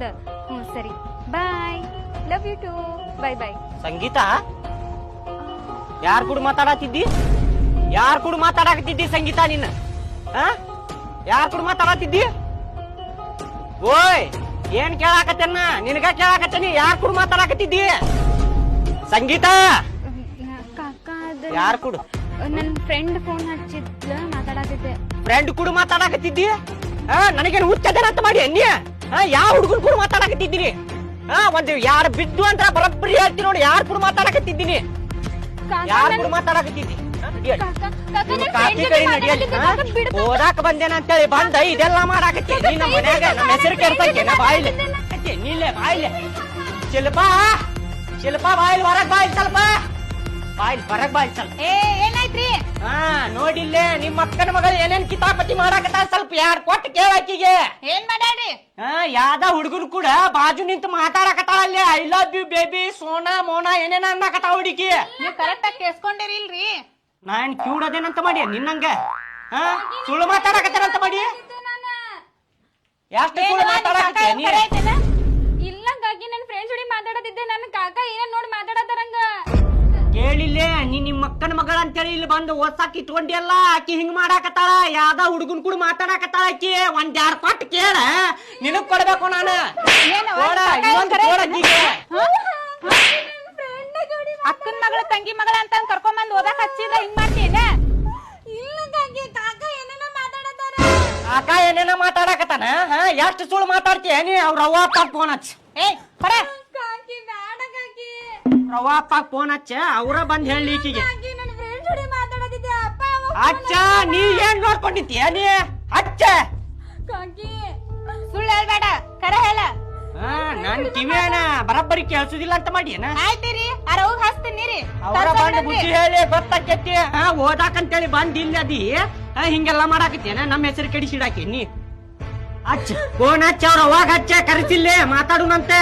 ಅಂದ. ಸರಿ ಬಾಯ್, love you to, ಬಾಯ್ ಬಾಯ್. ಸಂಗೀತ, ಯಾರ್ ಕೂಡ ಮಾತಾಡತ್ತಿದ್ದಿ? ಯಾರ್ ಕೂಡ ಮಾತಾಡಕತ್ತಿದ್ದಿ ಸಂಗೀತ? ನಿನ್ನ ಯಾರ್ ಕೂಡ ಮಾತಾಡತ್ತಿದ್ದಿ? ಓಯ್, ಏನ್ ಕೇಳಾಕತ್ತೇನ? ನಿನಗ ಕೇಳಾಕತ್ತೇನಿ. ಯಾರ್ ಕೂಡ ಮಾತಾಡಕತ್ತಿದ್ದಿ ಸಂಗೀತ? ಕಾಕ, ಯಾರ್ ಕೂಡ? ನನ್ ಫ್ರೆಂಡ್ ಫೋನ್ ಹಚ್ಚಿದ್ಲ, ಮಾತಾಡತ್ತಿದ್ದೆ. ಫ್ರೆಂಡ್ ಕೂಡ ಮಾತಾಡಕತ್ತಿದ್ದಿ? ನನಗೇನು ಹುಚ್ಚದೇನಂತ ಮಾಡಿ ನೀ? ಯಾವ ಹುಡುಗನ್ ಕೂಡ ಮಾತಾಡಕತ್ತಿದ್ದೀನಿ? ಒಂದ್ ಯಾರು ಬಿದ್ದು ಅಂತ ಬರಬ್ಬರಿ ಹೇಳ್ತೀನಿ ನೋಡಿ. ಯಾರ್ ಕೂಡ ಮಾತಾಡಕತ್ತಿದ್ದೀನಿ? ಯಾರ್ ಕೂಡ ಮಾತಾಡಕತ್ತಿದ್ದಿ? ಓದಾಕ ಬಂದೇನ ಅಂತೇಳಿ ಬಂದ ಇದೆಲ್ಲ ಮಾಡಾಕತ್ತಿ. ನಮ್ಮ ಮನ್ಯಾಗ ನಮ್ಮ ಹೆಸರು ಕೆಡ್ತಂಗೆ ನಾ ಬಾಯಿಲೆ ನಿಲ್ಲೆ ಬಾಯಿಲೆ. ಶಿಲ್ಪ, ಶಿಲ್ಪ ಬಾಯಿಲ್ ಹೊರಗ್ ಬಾಯಿಲ್ ಸ್ವಲ್ಪ, ಬಾಯಿಲ್ ಹೊರಗ್ ಬಾಯಿಲ್ ಸ್ವಲ್ಪ. ಏನಾಯ್ತ್ರಿ? ನೋಡಿಲ್ಲೇ ನಿಮ್ಮ ಅಕ್ಕನ ಮಗಳು ಏನೇನ್ ಕಿತಾಪತಿ ಮಾಡಾಕತ್ತ. ಸ್ವಲ್ಪ ಯಾರ್ ಕೊಟ್ಟು ಕೇಳಾಕಿಗೆ. ಏನ್ ಮಾಡ್ಯಾಡ್ರಿ? ಯಾವ್ದ ಹುಡುಗರು ಕೂಡ ಬಾಜು ನಿಂತು ಮಾತಾಡಕತ್ತಾಳ ಅಲ್ಲೇ. ಐ ಲವ್ ಯು ಬೇಬಿ, ಸೋನಾ ಮೋನಾ ಏನೇನ ಅನ್ನಕತ್ತಾಳ ಹುಡುಗಿ. ನೀವ್ ಕರೆಕ್ಟ್ ಆಗಿ ಕೇಳಿಸ್ಕೊಂಡಿರಿ ಇಲ್ರಿ? ನಾನ್ ಕ್ಯೂಡದೇನಂತ ಮಾಡಿ ನಿನ್ನಂಗ ಸುಳ್ಳು ಮಾತಾಡಕತ್ತೇನಂತ ಮಾಡಿ? ಎಷ್ಟು ಸುಳ್ಳು ಮಾತಾಡಕತ್ತೆ ನೀ? ಇಲ್ಲ ಕಾಕಿ, ನನ್ ಫ್ರೆಂಡ್ಸ್ ಜೋಡಿ ಮಾತಾಡತಿದ್ದೆ. ನನ್ ಕಾಕ ಏನೇನ್ ನೋಡಿ ಮಾತಾಡತಾರಂಗ. ಕೇಳಿಲ್ಲೇ ನೀ ನಿಮ್ಮ ಅಕ್ಕನ ಮಗಳ ಅಂತೇಳಿ ಇಲ್ಲಿ ಬಂದು ಹೊಸಾಕ್ ಇಟ್ಕೊಂಡಿಯಲ್ಲ. ಆಕಿ ಹಿಂಗ್ ಮಾಡಾಕತ್ತಾಳ. ಯಾವ್ದ ಹುಡುಗನ್ ಕೂಡ ಮಾತಾಡಕತ್ತಾಳ ಆಕಿ. ಒಂದ್ ಯಾರ್ ಕೊಟ್ಟು ಕೇಳ, ನಿನಗ್ ಕೊಡ್ಬೇಕು ನಾನು. ಅಕ್ಕನ ಮಗಳ ತಂಗಿ ಮಗಳ ಅಂತ ಕರ್ಕೊಂಬಂದ್ ಓದಕ್ ಹಚ್ಚಿದ, ಹಿಂಗ್ ಮಾಡ್ತೀನ? ಇಲ್ಲ ಕಾಕಿ, ಕಾಕ ಏನೇನೋ ಮಾತಾಡತಾರ. ಕಾಕ ಏನೇನೋ ಮಾತಾಡಕತ್ತಾನ? ಎಷ್ಟು ಸುಳ್ಳು ಮಾತಾಡ್ತೀಯ ನೀ? ಅವ್ರ ಅವ್ವ ಅಪ್ಪ ಫೋನ್ ಹಚ್ಚ. ಕಾಕಿ ಬೇಡ ಕಾಕಿ. ಅವ್ವ ಅಪ್ಪ ಫೋನ್ ಹಚ್ಚ, ಅವ್ರ ಬಂದ್ ಹೇಳಿ ಈಕಿಗೆ. ನನ್ ಫ್ರೆಂಡ್ಸ್ ಜೋಡಿ ಮಾತಾಡತಿದ್ದೆ. ಅಪ್ಪ ಅಚ್ಚ, ನೀ ಏನ್ ನೋಡ್ಕೊಂಡಿದ್ದೀಯ ನೀ? ಅಚ್ಚ ಕಾಕಿ, ಸುಳ್ಳು ಹೇಳ್ಬೇಡ, ಕರೆ ಹೇಳ. ನನ್ ಕಿವಿಯನ ಬರಬ್ಬರಿ ಕೇಳ್ಸುದಿಲ್ಲ ಅಂತ ಮಾಡಿ ಏನ? ಆಯ್ತಿರಿ, ಅರವ್ ಹಚ್ತೀನಿ. ಅವರ ಬಂದ್ ಬುದ್ಧಿ ಹೇಳಿ ಗೊತ್ತಾಕೇತಿ. ಓದಾಕಂತೇಳಿ ಬಂದ್ ಇಲ್ಲ ಅದಿ ಹಿಂಗೆಲ್ಲಾ ಮಾಡಾಕತ್ತೇನ? ನಮ್ಮ ಹೆಸರು ಕೆಡಿಸಿಡಾಕಿ ನೀ. ಹಚ್ಚ ಫೋನ್ ಹಚ್ಚ, ಅವ್ರ ಅವಾಗ ಹಚ್ಚ, ಕರೆಸಿಲ್ಲೇ ಮಾತಾಡುನಂತೆ.